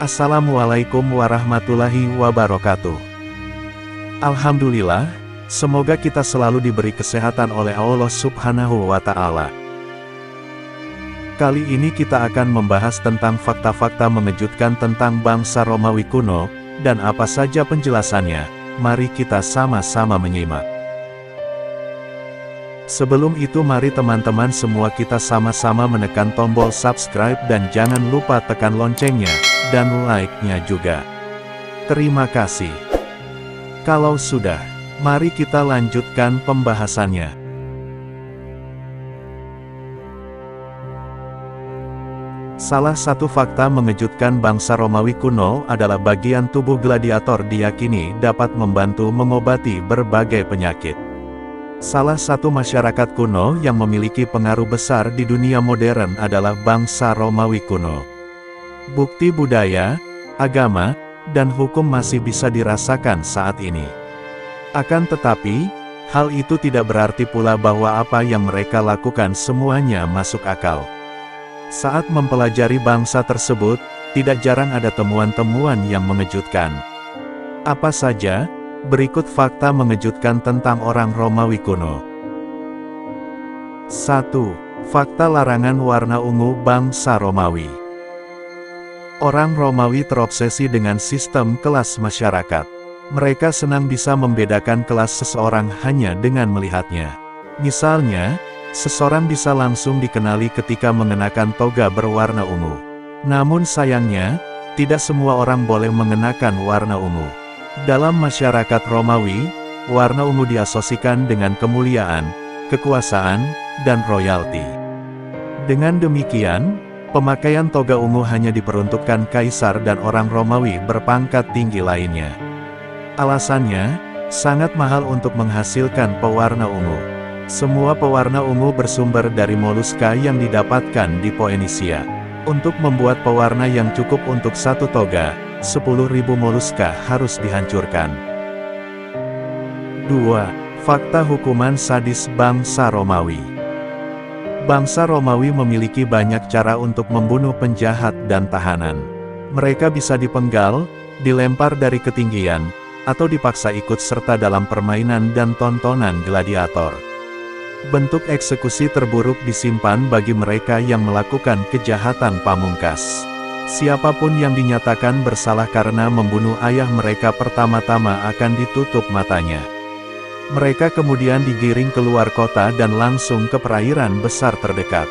Assalamualaikum warahmatullahi wabarakatuh. Alhamdulillah, semoga kita selalu diberi kesehatan oleh Allah Subhanahu wa Ta'ala. Kali ini kita akan membahas tentang fakta-fakta mengejutkan tentang bangsa Romawi kuno, dan apa saja penjelasannya. Mari kita sama-sama menyimak. Sebelum itu mari teman-teman semua kita sama-sama menekan tombol subscribe dan jangan lupa tekan loncengnya, dan like-nya juga. Terima kasih. Kalau sudah, mari kita lanjutkan pembahasannya. Salah satu fakta mengejutkan bangsa Romawi kuno adalah bagian tubuh gladiator diyakini dapat membantu mengobati berbagai penyakit. Salah satu masyarakat kuno yang memiliki pengaruh besar di dunia modern adalah bangsa Romawi kuno. Bukti budaya, agama, dan hukum masih bisa dirasakan saat ini. Akan tetapi, hal itu tidak berarti pula bahwa apa yang mereka lakukan semuanya masuk akal. Saat mempelajari bangsa tersebut, tidak jarang ada temuan-temuan yang mengejutkan. Apa saja? Berikut fakta mengejutkan tentang orang Romawi kuno. 1. Fakta larangan warna ungu bangsa Romawi. Orang Romawi terobsesi dengan sistem kelas masyarakat. Mereka senang bisa membedakan kelas seseorang hanya dengan melihatnya. Misalnya, seseorang bisa langsung dikenali ketika mengenakan toga berwarna ungu. Namun sayangnya, tidak semua orang boleh mengenakan warna ungu. Dalam masyarakat Romawi, warna ungu diasosiasikan dengan kemuliaan, kekuasaan, dan royalti. Dengan demikian, pemakaian toga ungu hanya diperuntukkan kaisar dan orang Romawi berpangkat tinggi lainnya. Alasannya, sangat mahal untuk menghasilkan pewarna ungu. Semua pewarna ungu bersumber dari moluska yang didapatkan di Poenisia. Untuk membuat pewarna yang cukup untuk satu toga, 10.000 moluska harus dihancurkan. 2. Fakta hukuman sadis bangsa Romawi. Bangsa Romawi memiliki banyak cara untuk membunuh penjahat dan tahanan. Mereka bisa dipenggal, dilempar dari ketinggian, atau dipaksa ikut serta dalam permainan dan tontonan gladiator. Bentuk eksekusi terburuk disimpan bagi mereka yang melakukan kejahatan pamungkas. Siapapun yang dinyatakan bersalah karena membunuh ayah mereka pertama-tama akan ditutup matanya. Mereka kemudian digiring keluar kota dan langsung ke perairan besar terdekat.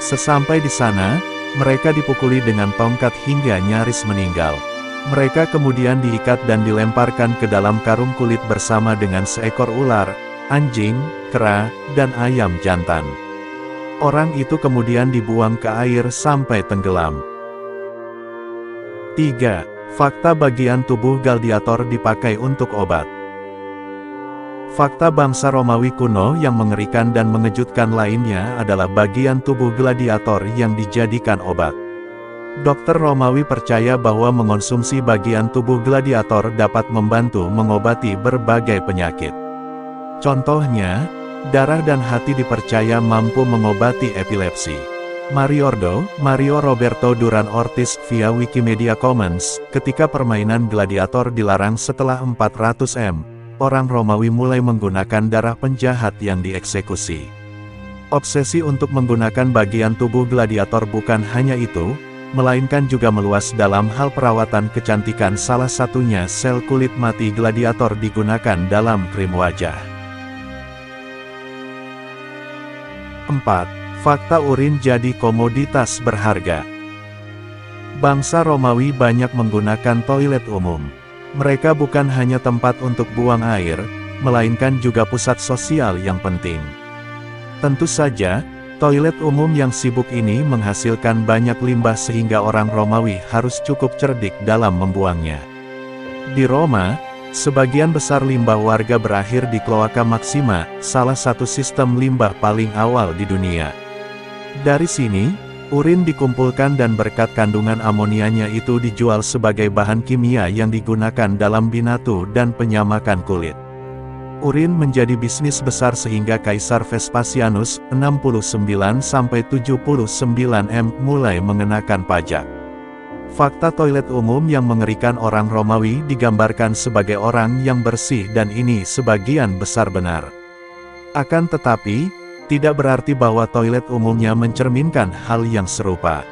Sesampai di sana, mereka dipukuli dengan tongkat hingga nyaris meninggal. Mereka kemudian diikat dan dilemparkan ke dalam karung kulit bersama dengan seekor ular, anjing, kera, dan ayam jantan. Orang itu kemudian dibuang ke air sampai tenggelam. 3. Fakta bagian tubuh gladiator dipakai untuk obat. Fakta bangsa Romawi kuno yang mengerikan dan mengejutkan lainnya adalah bagian tubuh gladiator yang dijadikan obat. Dokter Romawi percaya bahwa mengonsumsi bagian tubuh gladiator dapat membantu mengobati berbagai penyakit. Contohnya, darah dan hati dipercaya mampu mengobati epilepsi. Mario Roberto Duran Ortiz via Wikimedia Commons, ketika permainan gladiator dilarang setelah 400 orang Romawi mulai menggunakan darah penjahat yang dieksekusi. Obsesi untuk menggunakan bagian tubuh gladiator bukan hanya itu, melainkan juga meluas dalam hal perawatan kecantikan, salah satunya sel kulit mati gladiator digunakan dalam krim wajah. 4. Fakta urin jadi komoditas berharga. Bangsa Romawi banyak menggunakan toilet umum. Mereka bukan hanya tempat untuk buang air, melainkan juga pusat sosial yang penting. Tentu saja, toilet umum yang sibuk ini menghasilkan banyak limbah sehingga orang Romawi harus cukup cerdik dalam membuangnya. Di Roma, sebagian besar limbah warga berakhir di Cloaca Maxima, salah satu sistem limbah paling awal di dunia. Dari sini, urin dikumpulkan dan berkat kandungan amonianya itu dijual sebagai bahan kimia yang digunakan dalam binatu dan penyamakan kulit. Urin menjadi bisnis besar sehingga Kaisar Vespasianus, 69–79 mulai mengenakan pajak. Fakta toilet umum yang mengerikan orang Romawi digambarkan sebagai orang yang bersih dan ini sebagian besar benar. Akan tetapi, tidak berarti bahwa toilet umumnya mencerminkan hal yang serupa.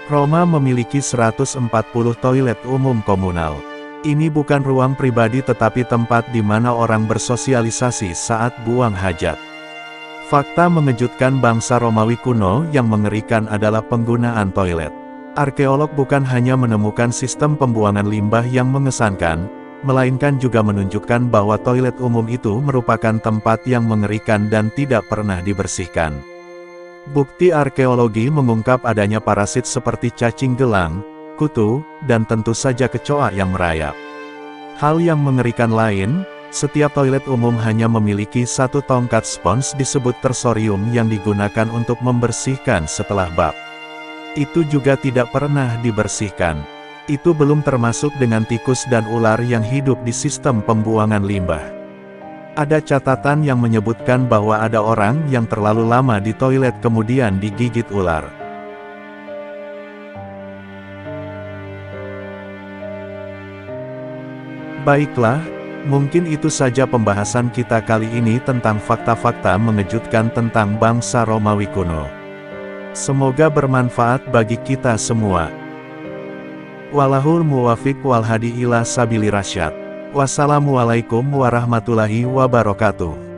Roma memiliki 140 toilet umum komunal. Ini bukan ruang pribadi tetapi tempat di mana orang bersosialisasi saat buang hajat. Fakta mengejutkan bangsa Romawi kuno yang mengerikan adalah penggunaan toilet. Arkeolog bukan hanya menemukan sistem pembuangan limbah yang mengesankan, melainkan juga menunjukkan bahwa toilet umum itu merupakan tempat yang mengerikan dan tidak pernah dibersihkan. Bukti arkeologi mengungkap adanya parasit seperti cacing gelang, kutu, dan tentu saja kecoa yang merayap. Hal yang mengerikan lain, setiap toilet umum hanya memiliki satu tongkat spons disebut tersorium yang digunakan untuk membersihkan setelah bab. Itu juga tidak pernah dibersihkan. Itu belum termasuk dengan tikus dan ular yang hidup di sistem pembuangan limbah. Ada catatan yang menyebutkan bahwa ada orang yang terlalu lama di toilet kemudian digigit ular. Baiklah, mungkin itu saja pembahasan kita kali ini tentang fakta-fakta mengejutkan tentang bangsa Romawi kuno. Semoga bermanfaat bagi kita semua. Wallahul muwaffiq wal hadi ila sabili rasyad. Wassalamualaikum warahmatullahi wabarakatuh.